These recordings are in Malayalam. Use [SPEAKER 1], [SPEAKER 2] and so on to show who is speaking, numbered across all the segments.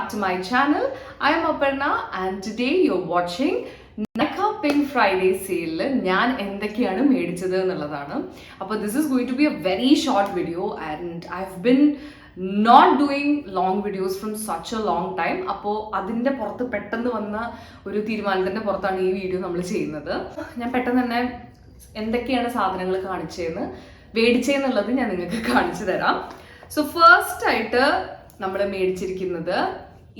[SPEAKER 1] back to my channel. I am Aparna and today you're watching Nykaa Pink Friday sale. ഞാൻ എന്തൊക്കെയാണ് മേടിച്ചത് എന്നുള്ളതാണ്. അപ്പോൾ this is going to be a very short video and I've been not doing long videos from such a long time. അപ്പോൾ അതിൻ്റെ പുറത്ത് പെട്ടെന്ന് വന്ന ഒരു തീരുമാനത്തിൻ്റെ പുറത്താണ് ഈ വീഡിയോ നമ്മൾ ചെയ്യുന്നത്. ഞാൻ പെട്ടെന്ന് തന്നെ എന്തൊക്കെയാണ് സാധനങ്ങൾ കാണിച്ചതെന്ന് മേടിച്ചതെന്നുള്ളത് ഞാൻ നിങ്ങൾക്ക് കാണിച്ചു തരാം. സോ ഫസ്റ്റ് ആയിട്ട് നമ്മൾ മേടിച്ചിരിക്കുന്നത്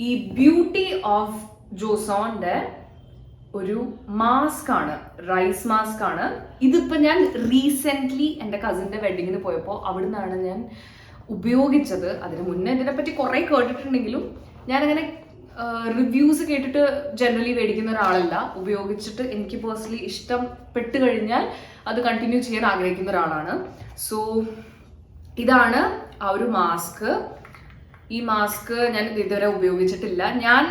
[SPEAKER 1] ഈ ബ്യൂട്ടി ഓഫ് ജോസോന്റെ ഒരു മാസ്ക് ആണ്, റൈസ് മാസ്ക് ആണ്. ഇതിപ്പോൾ ഞാൻ റീസെൻ്റ്ലി എൻ്റെ കസിൻ്റെ വെഡിങ്ങിന് പോയപ്പോൾ അവിടെ നിന്നാണ് ഞാൻ ഉപയോഗിച്ചത്. അതിന് മുന്നേ ഇതിനെപ്പറ്റി കുറേ കേട്ടിട്ടുണ്ടെങ്കിലും ഞാനങ്ങനെ റിവ്യൂസ് കേട്ടിട്ട് ജനറലി മേടിക്കുന്ന ഒരാളല്ല. ഉപയോഗിച്ചിട്ട് എനിക്ക് പേഴ്സണലി ഇഷ്ടപ്പെട്ട് കഴിഞ്ഞാൽ അത് കണ്ടിന്യൂ ചെയ്യാൻ ആഗ്രഹിക്കുന്ന ഒരാളാണ്. സോ ഇതാണ് ആ ഒരു മാസ്ക്. ഈ മാസ്ക് ഞാൻ ഇതുവരെ ഉപയോഗിച്ചിട്ടില്ല. ഞാൻ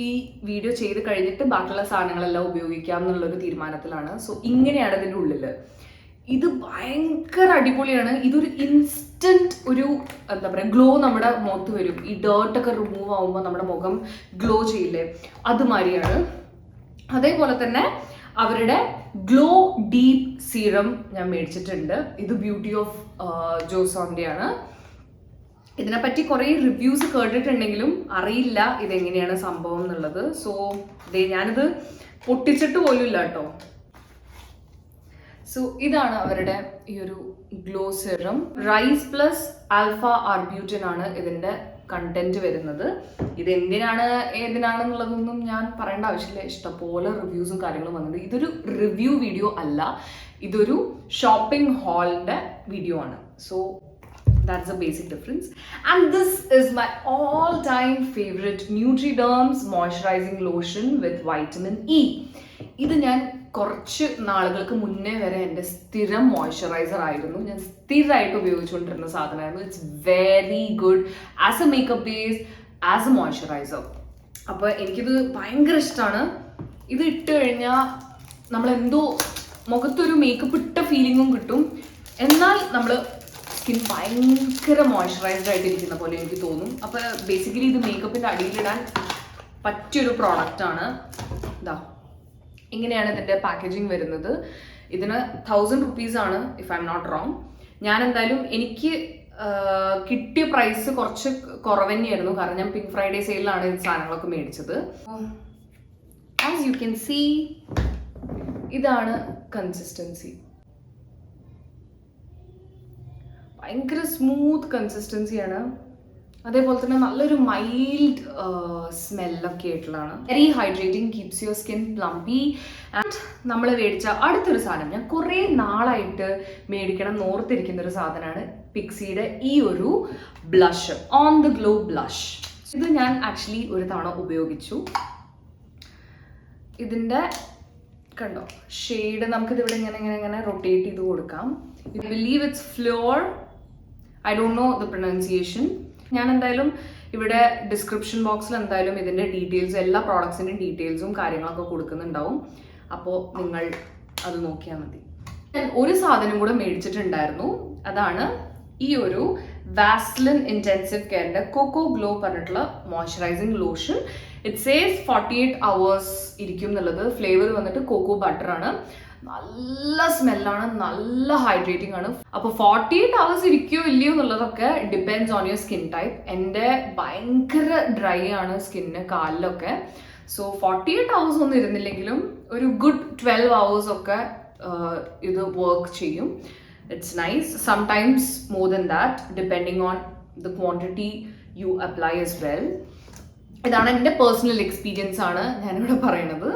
[SPEAKER 1] ഈ വീഡിയോ ചെയ്ത് കഴിഞ്ഞിട്ട് ബാക്കിയുള്ള സാധനങ്ങളെല്ലാം ഉപയോഗിക്കാം എന്നുള്ളൊരു തീരുമാനത്തിലാണ്. സോ ഇങ്ങനെയാണ് ഇതിൻ്റെ ഉള്ളിൽ. ഇത് ഭയങ്കര അടിപൊളിയാണ്. ഇതൊരു ഇൻസ്റ്റന്റ് ഒരു എന്താ പറയുക ഗ്ലോ നമ്മുടെ മുഖത്ത് വരും. ഈ ഡേർട്ടൊക്കെ റിമൂവ് ആകുമ്പോൾ നമ്മുടെ മുഖം ഗ്ലോ ചെയ്യില്ലേ, അതുമാതിരിയാണ്. അതേപോലെ തന്നെ അവരുടെ ഗ്ലോ ഡീപ്പ് സീറം ഞാൻ മേടിച്ചിട്ടുണ്ട്. ഇത് ബ്യൂട്ടി ഓഫ് ജോസോന്റെ ആണ്. ഇതിനെപ്പറ്റി കുറേ റിവ്യൂസ് കേട്ടിട്ടുണ്ടെങ്കിലും അറിയില്ല ഇതെങ്ങനെയാണ് സംഭവം എന്നുള്ളത്. സോ ഞാനിത് പൊട്ടിച്ചിട്ട് പോലും ഇല്ല കേട്ടോ. സോ ഇതാണ് അവരുടെ ഈ ഒരു glow serum. Rice plus alpha arbutin ആണ് ഇതിന്റെ കണ്ടന്റ് വരുന്നത്. ഇത് ഏതിനാണെന്നുള്ളതൊന്നും ഞാൻ പറയേണ്ട ആവശ്യമില്ല. ഇഷ്ടംപോലെ റിവ്യൂസും കാര്യങ്ങളും വന്നത്. ഇതൊരു റിവ്യൂ വീഡിയോ അല്ല, ഇതൊരു ഷോപ്പിംഗ് ഹാളിന്റെ വീഡിയോ ആണ്. So that's the basic difference. And this is my all-time favorite Nutriderm's moisturizing lotion with vitamin E. ഇത് ഞാൻ കുറച്ച് നാളുകൾക്ക് മുന്നേ വരെ എൻ്റെ സ്ഥിരം മോയ്സ്ചറൈസർ ആയിരുന്നു. ഞാൻ സ്ഥിരമായിട്ട് ഉപയോഗിച്ചുകൊണ്ടിരുന്ന സാധനമായിരുന്നു. It's very good as A makeup base, as A moisturiser. അപ്പോൾ എനിക്കിത് ഭയങ്കര ഇഷ്ടമാണ്. ഇത് ഇട്ട് കഴിഞ്ഞാൽ നമ്മളെന്തോ മുഖത്തൊരു മേക്കപ്പ് ഇട്ട ഫീലിങ്ങും കിട്ടും, എന്നാൽ നമ്മൾ സ്കിൻ ഭയങ്കര മോയ്സ്ചറൈസ്ഡ് ആയിട്ടിരിക്കുന്ന പോലെ എനിക്ക് തോന്നും. അപ്പോൾ ബേസിക്കലി ഇത് മേക്കപ്പിൻ്റെ അടിയിലിടാൻ പറ്റിയൊരു പ്രോഡക്റ്റാണ്. ഇതാ ഇങ്ങനെയാണ് ഇതിൻ്റെ പാക്കേജിങ് വരുന്നത്. ഇതിന് 1000 rupees ആണ് if I am not wrong. ഞാൻ എന്തായാലും എനിക്ക് കിട്ടിയ പ്രൈസ് കുറച്ച് കുറവ് തന്നെയായിരുന്നു, കാരണം ഞാൻ പിങ്ക് ഫ്രൈഡേ സെയിലാണ് ഈ സാധനങ്ങളൊക്കെ മേടിച്ചത്. ആസ് യു ക്യാൻ സീ ഇതാണ് കൺസിസ്റ്റൻസി. ഭയങ്കര സ്മൂത്ത് കൺസിസ്റ്റൻസിയാണ്. അതേപോലെ തന്നെ നല്ലൊരു മൈൽഡ് സ്മെല്ലൊക്കെ ആയിട്ടുള്ളതാണ്. Very hydrating, keeps your skin plumpy. And നമ്മൾ മേടിച്ച അടുത്തൊരു സാധനം, ഞാൻ കുറേ നാളായിട്ട് മേടിക്കണം എന്നോർത്തിരിക്കുന്ന ഒരു സാധനമാണ് പിക്സിയുടെ ഈ ഒരു blush, on the glow blush. ഇത് ഞാൻ ആക്ച്വലി ഒരു തവണ ഉപയോഗിച്ചു. ഇതിൻ്റെ കണ്ടോ ഷെയ്ഡ്, നമുക്കിതിവിടെ ഇങ്ങനെ റൊട്ടേറ്റ് ചെയ്ത് കൊടുക്കാം. I believe it's floor, I don't know the pronunciation. ഞാൻ എന്തായാലും ഇവിടെ ഡിസ്ക്രിപ്ഷൻ ബോക്സിൽ എന്തായാലും ഇതിൻ്റെ ഡീറ്റെയിൽസ്, എല്ലാ പ്രോഡക്ട്സിൻ്റെയും ഡീറ്റെയിൽസും കാര്യങ്ങളൊക്കെ കൊടുക്കുന്നുണ്ടാവും. അപ്പോൾ നിങ്ങൾ അത് നോക്കിയാൽ മതി. ഞാൻ ഒരു സാധനം കൂടെ മേടിച്ചിട്ടുണ്ടായിരുന്നു. അതാണ് ഈ ഒരു വാസ്ലിൻ ഇൻറ്റൻസീവ് കെയറിൻ്റെ കൊക്കോ ഗ്ലോ പറഞ്ഞിട്ടുള്ള moisturising lotion. It says 48 hours ഇരിക്കും എന്നുള്ളത്. ഫ്ലേവർ വന്നിട്ട് കോക്കോ ബട്ടർ ആണ്. നല്ല സ്മെല്ലാണ്, നല്ല ഹൈഡ്രേറ്റിംഗ് ആണ്. അപ്പോൾ 48 hours ഇരിക്കുമോ ഇല്ലയോ എന്നുള്ളതൊക്കെ depends on your skin type. എൻ്റെ ഭയങ്കര ഡ്രൈ ആണ് സ്കിന്ന്, കാലിലൊക്കെ. സോ 48 hours ഒന്നും ഇരുന്നില്ലെങ്കിലും ഒരു ഗുഡ് 12 hours ഒക്കെ ഇത് വർക്ക് ചെയ്യും. It's nice. Sometimes more than that depending on the quantity U apply as well. ഇതാണ് എൻ്റെ പേഴ്സണൽ എക്സ്പീരിയൻസ് ആണ് ഞാനിവിടെ പറയണത്.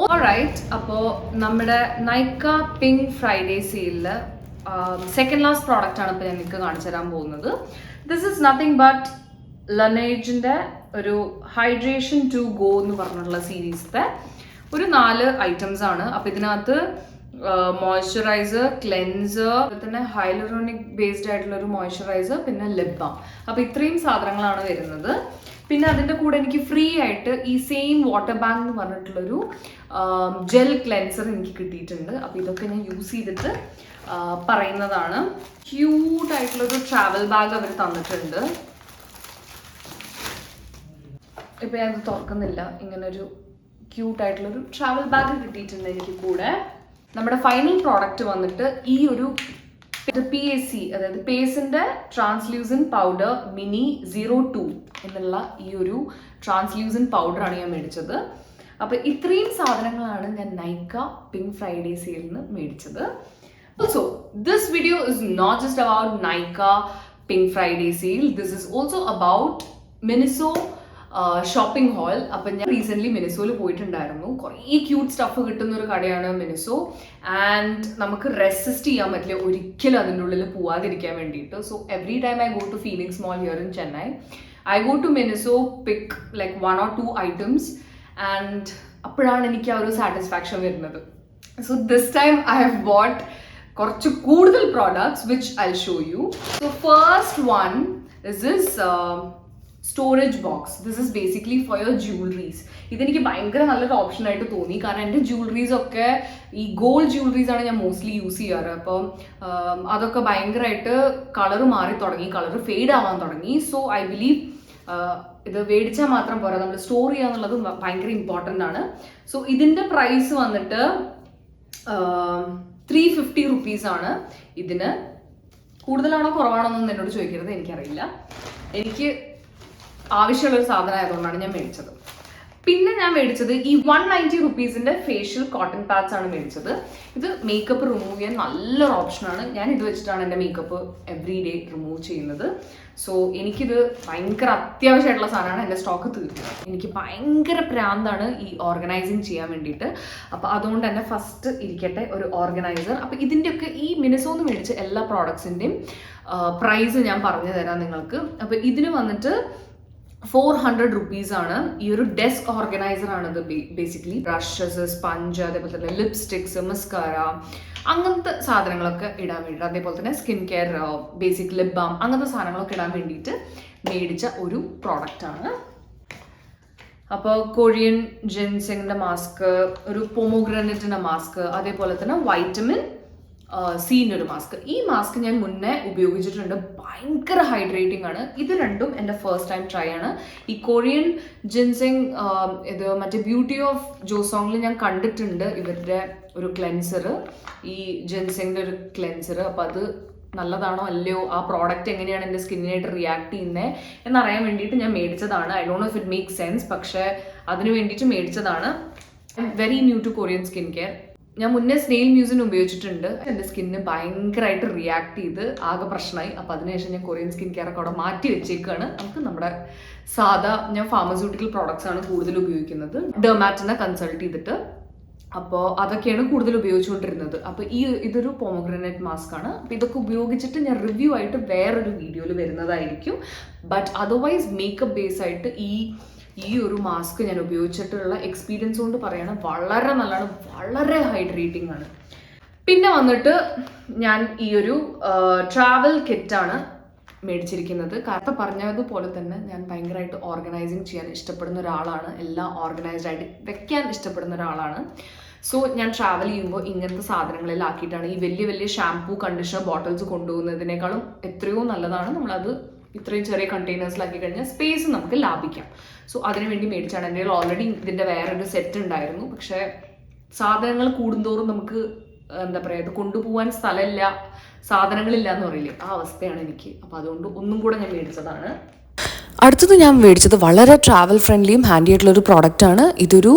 [SPEAKER 1] ഓൾറൈറ്റ്, അപ്പോൾ നമ്മുടെ നൈക്കാ പിങ്ക് ഫ്രൈഡേ സെയിലിൽ സെക്കൻഡ് ലാസ്റ്റ് പ്രോഡക്റ്റ് ആണ് ഇപ്പോൾ ഞാൻ നിങ്ങൾക്ക് കാണിച്ചു തരാൻ പോകുന്നത്. ദിസ് ഇസ് നത്തിങ് ബട്ട് ലനേജിൻ്റെ ഒരു ഹൈഡ്രേഷൻ ടു ഗോ എന്ന് പറഞ്ഞിട്ടുള്ള സീരീസിലെ ഒരു 4 items ആണ്. അപ്പോൾ ഇതിനകത്ത് മോയ്സ്ചറൈസർ, ക്ലെൻസർ, പിന്നെ ഹൈലറോണിക് ബേസ്ഡ് ആയിട്ടുള്ള ഒരു മോയ്സ്ചറൈസർ, പിന്നെ ലിപ് ബാം. അപ്പോൾ ഇത്രയും സാധനങ്ങളാണ് വരുന്നത്. പിന്നെ അതിൻ്റെ കൂടെ എനിക്ക് ഫ്രീ ആയിട്ട് ഈ സെയിം വാട്ടർ ബാങ്ക് എന്ന് പറഞ്ഞിട്ടുള്ളൊരു ജെൽ ക്ലെൻസർ എനിക്ക് കിട്ടിയിട്ടുണ്ട്. അപ്പോൾ ഇതൊക്കെ ഞാൻ യൂസ് ചെയ്തിട്ട് പറയുന്നതാണ്. ക്യൂട്ടായിട്ടുള്ളൊരു ട്രാവൽ ബാഗ് അവർ തന്നിട്ടുണ്ട്. ഇപ്പം ഞാനത് തുറക്കുന്നില്ല. ഇങ്ങനൊരു ക്യൂട്ടായിട്ടുള്ളൊരു ട്രാവൽ ബാഗ് കിട്ടിയിട്ടുണ്ട് എനിക്ക് കൂടെ. നമ്മുടെ ഫൈനൽ പ്രോഡക്റ്റ് വന്നിട്ട് ഈ ഒരു PAC, അതായത് പേസിൻ്റെ ട്രാൻസ്ലൂസൻ പൗഡർ മിനി 02 എന്നുള്ള ഈ ഒരു ട്രാൻസ്ലൂസൻ പൗഡറാണ് ഞാൻ മേടിച്ചത്. അപ്പോൾ ഇത്രയും സാധനങ്ങളാണ് ഞാൻ നൈക്ക പിങ്ക് ഫ്രൈഡേ സെയിലിൽ നിന്ന് മേടിച്ചത്. Also, this video is not just about Nykaa Pink Friday sale. This is also about Miniso shopping hall. അപ്പം ഞാൻ റീസെൻ്റ്ലി മിനിസോയിൽ പോയിട്ടുണ്ടായിരുന്നു. കുറേ ക്യൂട്ട് സ്റ്റഫ് കിട്ടുന്ന ഒരു കടയാണ് മിനിസോ. ആൻഡ് നമുക്ക് റെസിസ്റ്റ് ചെയ്യാൻ പറ്റില്ല ഒരിക്കലും അതിൻ്റെ ഉള്ളിൽ പോവാതിരിക്കാൻ വേണ്ടിയിട്ട്. So every time I go to Phoenix mall here in Chennai, I go to Miniso, pick like 1 or 2 items, and അപ്പോഴാണ് എനിക്ക് ആ ഒരു സാറ്റിസ്ഫാക്ഷൻ വരുന്നത്. So this time I have bought കുറച്ച് കൂടുതൽ products which I show you. So first one is this storage box. This is basically for your jewelleries. ഇതെനിക്ക് ഭയങ്കര നല്ലൊരു ഓപ്ഷൻ ആയിട്ട് തോന്നി. കാരണം എൻ്റെ ജ്വല്ലറീസ് ഒക്കെ ഈ ഗോൾഡ് ജ്വല്ലറീസ് ആണ് ഞാൻ മോസ്റ്റ്ലി യൂസ് ചെയ്യാറ്. അപ്പം അതൊക്കെ ഭയങ്കരമായിട്ട് കളറ് മാറി തുടങ്ങി, കളറ് ഫെയ്ഡ് ആവാൻ തുടങ്ങി. സോ ഐ ബിലീവ് ഇത് മേടിച്ചാൽ മാത്രം പോരാ, നമ്മൾ സ്റ്റോർ ചെയ്യുക എന്നുള്ളത് ഭയങ്കര ഇമ്പോർട്ടൻ്റ് ആണ്. സോ ഇതിൻ്റെ പ്രൈസ് വന്നിട്ട് 350 rupees ആണ്. ഇതിന് കൂടുതലാണോ കുറവാണോ എന്നൊന്നും എന്നോട് ചോദിക്കരുത്, എനിക്കറിയില്ല. എനിക്ക് ആവശ്യമുള്ളൊരു സാധനം ആയതുകൊണ്ടാണ് ഞാൻ മേടിച്ചത്. പിന്നെ ഞാൻ മേടിച്ചത് ഈ 190 rupeesന്റെ ഫേഷ്യൽ കോട്ടൺ പാഡ്സ് ആണ് മേടിച്ചത്. ഇത് മേക്കപ്പ് റിമൂവ് ചെയ്യാൻ നല്ലൊരു ഓപ്ഷനാണ്. ഞാൻ ഇത് വെച്ചിട്ടാണ് എൻ്റെ മേക്കപ്പ് എവറി ഡേ റിമൂവ് ചെയ്യുന്നത്. സോ എനിക്കിത് ഭയങ്കര അത്യാവശ്യമായിട്ടുള്ള സാധനമാണ്. എൻ്റെ സ്റ്റോക്ക് തീർന്നത്. എനിക്ക് ഭയങ്കര പ്രാന്താണ് ഈ ഓർഗനൈസിങ് ചെയ്യാൻ വേണ്ടിയിട്ട്. അപ്പോൾ അതുകൊണ്ട് തന്നെ ഫസ്റ്റ് ഇരിക്കട്ടെ ഒരു ഓർഗനൈസർ. അപ്പോൾ ഇതിൻ്റെയൊക്കെ ഈ മിനിസോന്ന് മേടിച്ച എല്ലാ പ്രോഡക്ട്സിൻ്റെയും പ്രൈസ് ഞാൻ പറഞ്ഞു തരാം നിങ്ങൾക്ക്. അപ്പോൾ ഇതിന് വന്നിട്ട് 400 rupees ആണ്. ഈ ഒരു ഡെസ്ക് ഓർഗനൈസർ ആണിത്. ബേസിക്കലി ബ്രഷസ്, സ്പഞ്ച്, അതേപോലെ തന്നെ ലിപ്സ്റ്റിക്സ്, മസ്കാര, അങ്ങനത്തെ സാധനങ്ങളൊക്കെ ഇടാൻ വേണ്ടിയിട്ട്, അതേപോലെ തന്നെ skin care, basic lip balm, അങ്ങനത്തെ സാധനങ്ങളൊക്കെ ഇടാൻ വേണ്ടിയിട്ട് മേടിച്ച ഒരു പ്രോഡക്റ്റ് ആണ്. അപ്പോൾ കൊറിയൻ ജിൻസിങ്ങിൻ്റെ മാസ്ക്, ഒരു പൊമോഗ്രാനൈറ്റിൻ്റെ മാസ്ക്, അതേപോലെ തന്നെ വൈറ്റമിൻ സീൻ്റെ ഒരു മാസ്ക്. ഈ മാസ്ക് ഞാൻ മുന്നേ ഉപയോഗിച്ചിട്ടുണ്ട്. ഭയങ്കര ഹൈഡ്രേറ്റിംഗ് ആണ്. ഇത് രണ്ടും എൻ്റെ ഫസ്റ്റ് ടൈം ട്രൈ ആണ്. ഈ കൊറിയൻ ജിൻസിങ് ഇത് മറ്റേ ബ്യൂട്ടി ഓഫ് ജോസോങ്ങിൽ ഞാൻ കണ്ടിട്ടുണ്ട് ഇവരുടെ ഒരു ക്ലെൻസർ, ഈ ജിൻസിങ്ങിൻ്റെ ഒരു ക്ലെൻസർ. അപ്പോൾ അത് നല്ലതാണോ അല്ലയോ, ആ പ്രോഡക്റ്റ് എങ്ങനെയാണ് എൻ്റെ സ്കിന്നിനായിട്ട് റിയാക്ട് ചെയ്യുന്നത് എന്നറിയാൻ വേണ്ടിയിട്ട് ഞാൻ മേടിച്ചതാണ്. I don't know if it make sense, പക്ഷേ അതിന് വേണ്ടിയിട്ട് മേടിച്ചതാണ്. I'm very new to Korean skin care. ഞാൻ മുന്നേ സ്നെയിൽ മ്യൂസിൻ ഉപയോഗിച്ചിട്ടുണ്ട്. എൻ്റെ സ്കിന്നിന് ഭയങ്കരമായിട്ട് റിയാക്ട് ചെയ്ത് ആകെ പ്രശ്നമായി. അപ്പോൾ അതിനുശേഷം ഞാൻ കൊറിയൻ സ്കിൻ കെയർ ഒക്കെ അവിടെ മാറ്റി വെച്ചേക്കാണ്. നമുക്ക് നമ്മുടെ സാധാ, ഞാൻ ഫാർമസ്യൂട്ടിക്കൽ പ്രോഡക്ട്സ് ആണ് കൂടുതൽ ഉപയോഗിക്കുന്നത്, ഡെർമാറ്റിനെ കൺസൾട്ട് ചെയ്തിട്ട്. അപ്പോൾ അതൊക്കെയാണ് കൂടുതൽ ഉപയോഗിച്ചുകൊണ്ടിരുന്നത്. അപ്പോൾ ഇതൊരു പോമോഗ്രാനൈറ്റ് മാസ്ക് ആണ്. അപ്പോൾ ഇതൊക്കെ ഉപയോഗിച്ചിട്ട് ഞാൻ റിവ്യൂ ആയിട്ട് വേറൊരു വീഡിയോയിൽ വരുന്നതായിരിക്കും. ബട്ട് അതർവൈസ് മേക്കപ്പ് ബേസ് ആയിട്ട് ഈ ഒരു മാസ്ക് ഞാൻ ഉപയോഗിച്ചിട്ടുള്ള എക്സ്പീരിയൻസ് കൊണ്ട് പറയണം, വളരെ നല്ലതാണ്, വളരെ ഹൈഡ്രേറ്റിംഗ് ആണ്. പിന്നെ വന്നിട്ട് ഞാൻ ഈ ഒരു ട്രാവൽ കിറ്റാണ് മേടിച്ചിരിക്കുന്നത്. കാരണം പറഞ്ഞതുപോലെ തന്നെ ഞാൻ ഭയങ്കരമായിട്ട് ഓർഗനൈസിങ് ചെയ്യാൻ ഇഷ്ടപ്പെടുന്ന ഒരാളാണ്. എല്ലാം ഓർഗനൈസ്ഡ് ആയിട്ട് വെക്കാൻ ഇഷ്ടപ്പെടുന്ന ഒരാളാണ്. സോ ഞാൻ ട്രാവൽ ചെയ്യുമ്പോൾ ഇങ്ങനത്തെ സാധനങ്ങളിലാക്കിയിട്ടാണ്. ഈ വലിയ വലിയ ഷാംപൂ, കണ്ടീഷണർ ബോട്ടിൽസ് കൊണ്ടുപോകുന്നതിനേക്കാളും എത്രയോ നല്ലതാണ് നമ്മളത് ഇത്രയും ചെറിയ കണ്ടെയ്നേഴ്സിലാക്കി കഴിഞ്ഞാൽ സ്പേസ് നമുക്ക് ലാഭിക്കാം. സോ അതിനുവേണ്ടി മേടിച്ചാണ്. എൻ്റെ കയ്യിൽ ഓൾറെഡി ഇതിൻ്റെ വേറൊരു സെറ്റ് ഉണ്ടായിരുന്നു. പക്ഷേ സാധനങ്ങൾ കൂടുന്തോറും നമുക്ക് എന്താ പറയുക, ഇത് കൊണ്ടുപോകാൻ സ്ഥലമില്ല, സാധനങ്ങളില്ല എന്ന് പറയില്ലേ, ആ അവസ്ഥയാണ് എനിക്ക്. അപ്പോൾ അതുകൊണ്ട് ഒന്നും കൂടെ ഞാൻ മേടിച്ചതാണ്.
[SPEAKER 2] അടുത്തത് ഞാൻ മേടിച്ചത് വളരെ ട്രാവൽ ഫ്രണ്ട്ലിയും ഹാൻഡി ആയിട്ടുള്ളൊരു പ്രോഡക്റ്റാണ്. ഇതൊരു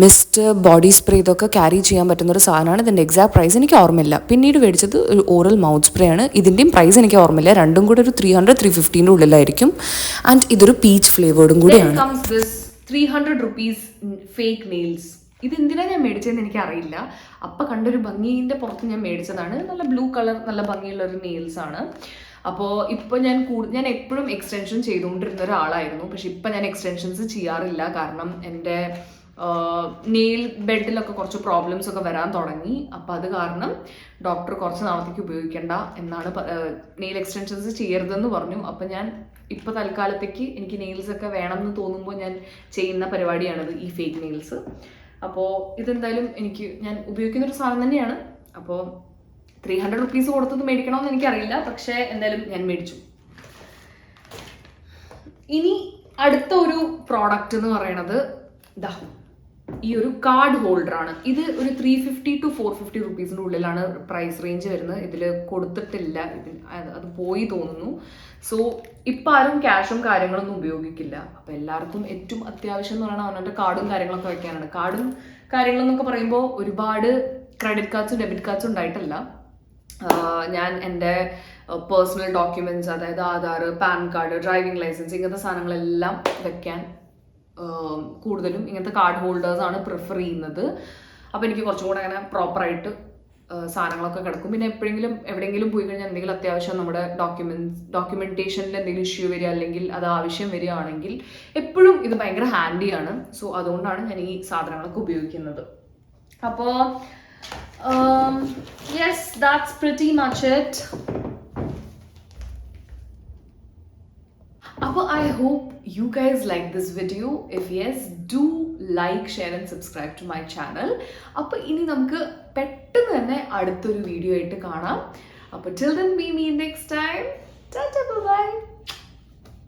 [SPEAKER 2] മിസ്റ്റ്, ബോഡി സ്പ്രേ, ഇതൊക്കെ ക്യാരി ചെയ്യാൻ പറ്റുന്നൊരു സാധനമാണ്. ഇതിൻ്റെ എക്സാക്ട് പ്രൈസ് എനിക്ക് ഓർമ്മയില്ല. പിന്നീട് മേടിച്ചത് ഒരു ഓറൽ മൗത്ത് സ്പ്രേ ആണ്. ഇതിൻ്റെയും പ്രൈസ് എനിക്ക് ഓർമ്മയില്ല. രണ്ടും കൂടെ ഒരു 300-350 ഉള്ളിലായിരിക്കും. ആൻഡ് ഇതൊരു പീച്ച് ഫ്ലേവേർഡും കൂടിയാണ്.
[SPEAKER 1] 300 rupees ഫേക്ക് നെയിൽസ്. ഇത് എന്തിനാണ് ഞാൻ മേടിച്ചതെന്ന് എനിക്കറിയില്ല. അപ്പം കണ്ടൊരു ഭംഗീൻ്റെ പുറത്ത് ഞാൻ മേടിച്ചതാണ്. നല്ല ബ്ലൂ കളർ, നല്ല ഭംഗിയുള്ളൊരു നെയിൽസ് ആണ്. അപ്പോൾ ഇപ്പോൾ ഞാൻ എപ്പോഴും എക്സ്റ്റൻഷൻ ചെയ്തുകൊണ്ടിരുന്ന ഒരാളായിരുന്നു. പക്ഷെ ഇപ്പം ഞാൻ എക്സ്റ്റൻഷൻസ് ചെയ്യാറില്ല. കാരണം എൻ്റെ നെയിൽ ബെഡിലൊക്കെ കുറച്ച് പ്രോബ്ലംസ് ഒക്കെ വരാൻ തുടങ്ങി. അപ്പോൾ അത് കാരണം ഡോക്ടർ കുറച്ച് നാളത്തേക്ക് ഉപയോഗിക്കേണ്ട എന്നാണ്, നെയിൽ എക്സ്റ്റൻഷൻസ് ചെയ്യരുതെന്ന് പറഞ്ഞു. അപ്പം ഞാൻ ഇപ്പോൾ തൽക്കാലത്തേക്ക് എനിക്ക് നെയിൽസൊക്കെ വേണമെന്ന് തോന്നുമ്പോൾ ഞാൻ ചെയ്യുന്ന പരിപാടിയാണിത്, ഈ ഫേക്ക് നെയിൽസ്. അപ്പോൾ ഇതെന്തായാലും ഞാൻ ഉപയോഗിക്കുന്നൊരു സാധനം തന്നെയാണ്. അപ്പോൾ 300 rupees കൊടുത്തത് മേടിക്കണമെന്ന് എനിക്കറിയില്ല. പക്ഷേ എന്തായാലും ഞാൻ മേടിച്ചു. ഇനി അടുത്ത ഒരു പ്രോഡക്റ്റ് എന്ന് പറയുന്നത് ഇതാ ഈ ഒരു കാർഡ് ഹോൾഡറാണ്. ഇത് ഒരു 350 to 450 റുപ്പീസിൻ്റെ ഉള്ളിലാണ് പ്രൈസ് റേഞ്ച് വരുന്നത്. ഇതിൽ കൊടുത്തിട്ടില്ല, അത് പോയി തോന്നുന്നു. സോ ഇപ്പം ആരും ക്യാഷും കാര്യങ്ങളൊന്നും ഉപയോഗിക്കില്ല. അപ്പം എല്ലാവർക്കും ഏറ്റവും അത്യാവശ്യം എന്ന് പറയുന്നത് അവനവൻ്റെ കാർഡും കാര്യങ്ങളൊക്കെ വയ്ക്കാനാണ്. കാർഡും കാര്യങ്ങളെന്നൊക്കെ പറയുമ്പോൾ ഒരുപാട് ക്രെഡിറ്റ് കാർഡ്സും ഡെബിറ്റ് കാർഡ്സും ഉണ്ടായിട്ടല്ല. ഞാൻ എൻ്റെ പേഴ്സണൽ ഡോക്യുമെൻറ്റ്സ്, അതായത് Aadhaar, PAN card, driving licence, ഇങ്ങനത്തെ സാധനങ്ങളെല്ലാം വെക്കാൻ കൂടുതലും ഇങ്ങനത്തെ കാർഡ് ഹോൾഡേഴ്സാണ് പ്രിഫർ ചെയ്യുന്നത്. അപ്പോൾ എനിക്ക് കുറച്ചും കൂടെ അങ്ങനെ പ്രോപ്പറായിട്ട് സാധനങ്ങളൊക്കെ കിടക്കും. പിന്നെ എപ്പോഴെങ്കിലും എവിടെയെങ്കിലും പോയി കഴിഞ്ഞാൽ എന്തെങ്കിലും അത്യാവശ്യം നമ്മുടെ ഡോക്യുമെൻറ്റേഷനിൽ എന്തെങ്കിലും ഇഷ്യൂ വരിക അല്ലെങ്കിൽ അത് ആവശ്യം വരികയാണെങ്കിൽ എപ്പോഴും ഇത് ഭയങ്കര ഹാൻഡിയാണ്. സോ അതുകൊണ്ടാണ് ഞാൻ ഈ സാധനങ്ങളൊക്കെ ഉപയോഗിക്കുന്നത്. അപ്പോൾ yes, that's pretty much it. Appo I hope you guys like this video. If yes, do like, share and subscribe to my channel. Appo ini namukku pettannu thanne aduthoru video aayittu kaanam. Appo till then, meet me next time. Ta ta, bye bye.